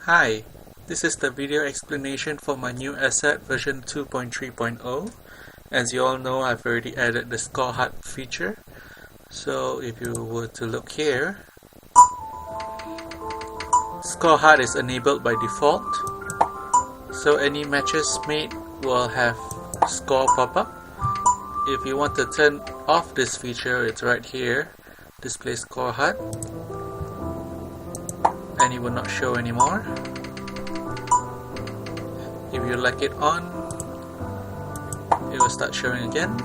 Hi, this is the video explanation for my new asset version 2.3.0. As you all know, I've already added the score HUD feature. So if you were to look here, score HUD is enabled by default. So any matches made will have score pop up. If you want to turn off this feature, it's right here, display score HUD, and it will not show anymore. If you like it on, it will start showing again.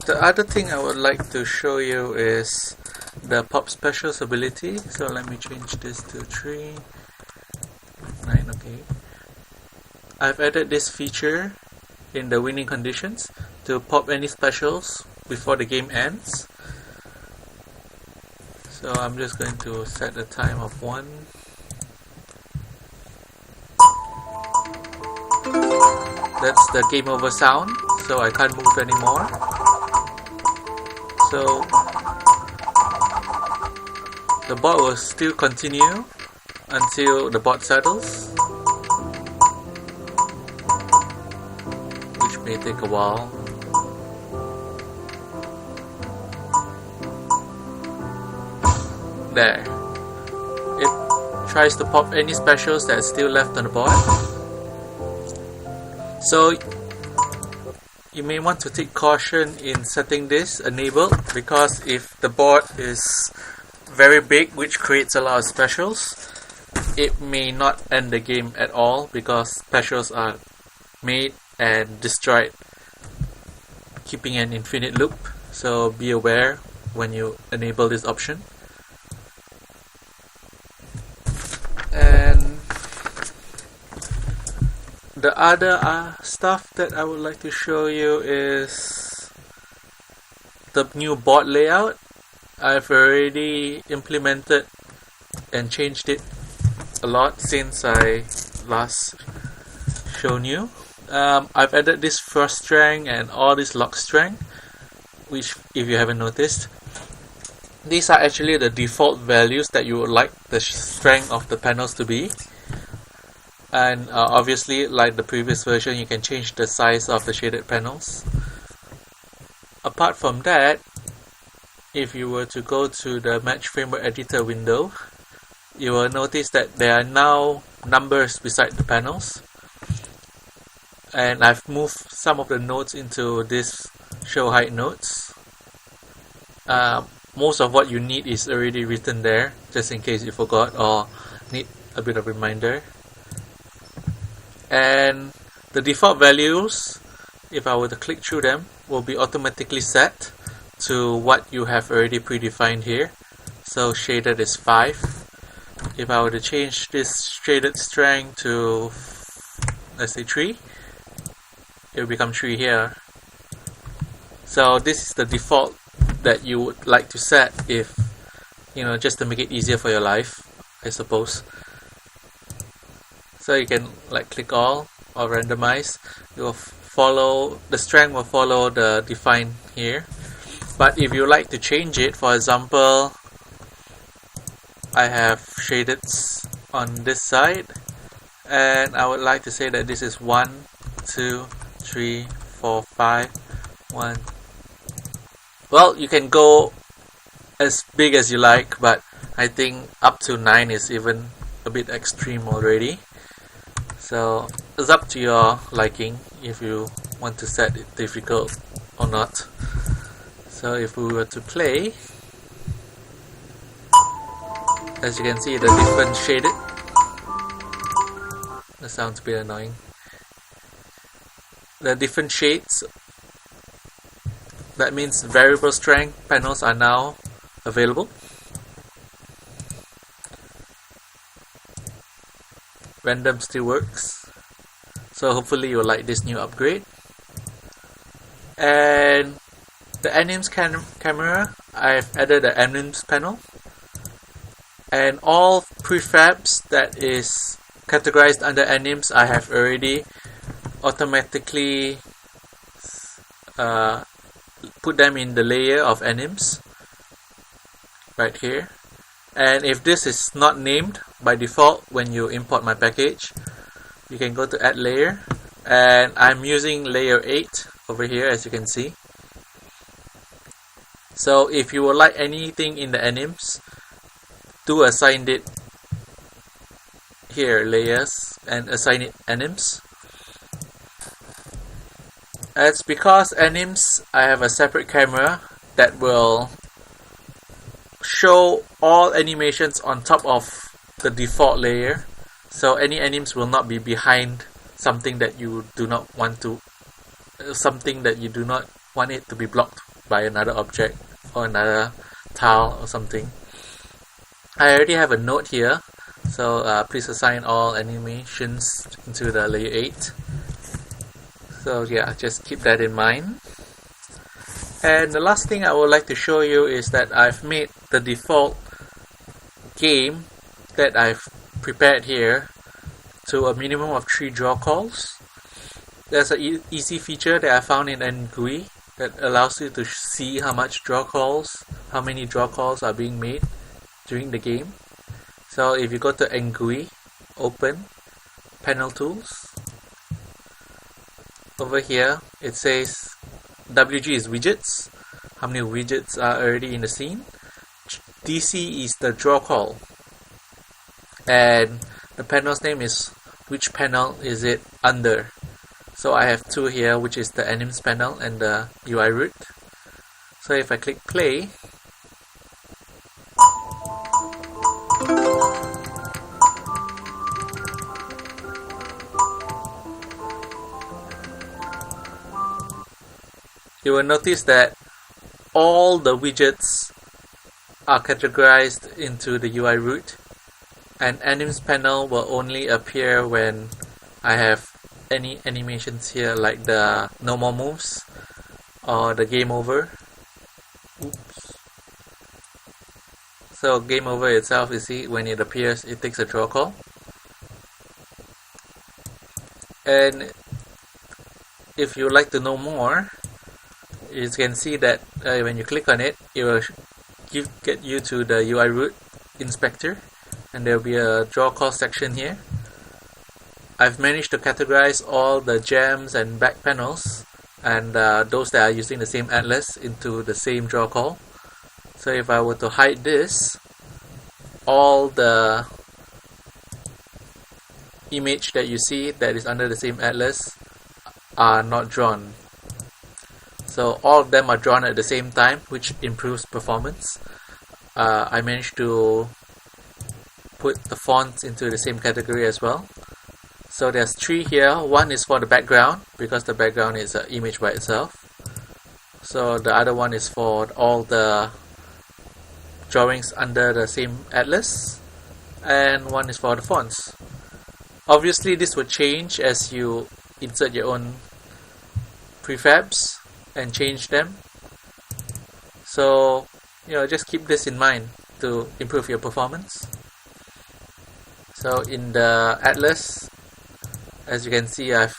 The other thing I would like to show you is the pop specials ability. So let me change this to 3, 9, okay. I've added this feature in the winning conditions to pop any specials before the game ends. So I'm just going to set the time of 1. That's the game over sound, so I can't move anymore. So the bot will still continue until the bot settles, which may take a while. There. It tries to pop any specials that's still left on the board. So you may want to take caution in setting this enabled, because if the board is very big, which creates a lot of specials, it may not end the game at all, because specials are made and destroyed, keeping an infinite loop. So be aware when you enable this option. And the other stuff that I would like to show you is the new board layout. I've already implemented and changed it a lot since I last shown you. I've added this first strength and all this lock strength, which, if you haven't noticed, these are actually the default values that you would like the strength of the panels to be. And obviously, like the previous version, you can change the size of the shaded panels. Apart from that, if you were to go to the Match Framework Editor window, you will notice that there are now numbers beside the panels. And I've moved some of the nodes into this show height nodes. Most of what you need is already written there, just in case you forgot or need a bit of reminder. And the default values, if I were to click through them, will be automatically set to what you have already predefined here. So shaded is 5. If I were to change this shaded strength to, let's say, 3, it will become 3 here. So this is the default that you would like to set, if just to make it easier for your life, I suppose. So you can click all or randomize. You will follow the strength, will follow the define here. But if you like to change it, for example, I have shadeds on this side, and I would like to say that this is 1, 2, 3, 4, 5, 1. Well, you can go as big as you like, but I think up to 9 is even a bit extreme already. So it's up to your liking if you want to set it difficult or not. So if we were to play, as you can see, the different shaded. That sounds a bit annoying. The different shades, that means variable strength panels are now available. Random still works, so hopefully you'll like this new upgrade. And the anims camera, I've added the anims panel, and all prefabs that is categorized under anims, I have already automatically put them in the layer of anims right here. And if this is not named by default when you import my package, you can go to add layer, and I'm using layer 8 over here, as you can see. So if you would like anything in the animes, do assign it here, layers, and assign it animes. It's because animes, I have a separate camera that will show all animations on top of the default layer, so any animes will not be behind something that you do not want it to be blocked by another object or another tile or something. I already have a note here, so please assign all animations into the layer 8. So yeah, just keep that in mind. And the last thing I would like to show you is that I've made the default game that I've prepared here to a minimum of 3 draw calls. There's an easy feature that I found in NGUI that allows you to see how many draw calls are being made during the game. So if you go to NGUI, open, panel tools, over here it says WG is widgets, how many widgets are already in the scene. DC is the draw call, and the panel's name is which panel is it under. So I have 2 here, which is the animes panel and the UI root. So if I click play, you will notice that all the widgets are categorized into the UI root, and animes panel will only appear when I have any animations here, like the no more moves or the game over. Oops. So game over itself, you see, when it appears, it takes a draw call. And if you like to know more, you can see that when you click on it, it will get you to the UI root inspector, and there will be a draw call section here. I've managed to categorize all the gems and back panels and those that are using the same atlas into the same draw call. So if I were to hide this, all the image that you see that is under the same atlas are not drawn. So all of them are drawn at the same time, which improves performance. I managed to put the fonts into the same category as well. So there's 3 here. 1 is for the background, because the background is an image by itself. So the other one is for all the drawings under the same atlas, and 1 is for the fonts. Obviously this will change as you insert your own prefabs and change them. So just keep this in mind to improve your performance. So in the atlas, as you can see, I've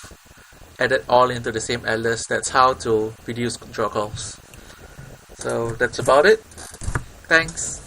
added all into the same atlas. That's how to reduce draw calls. So that's about it. Thanks.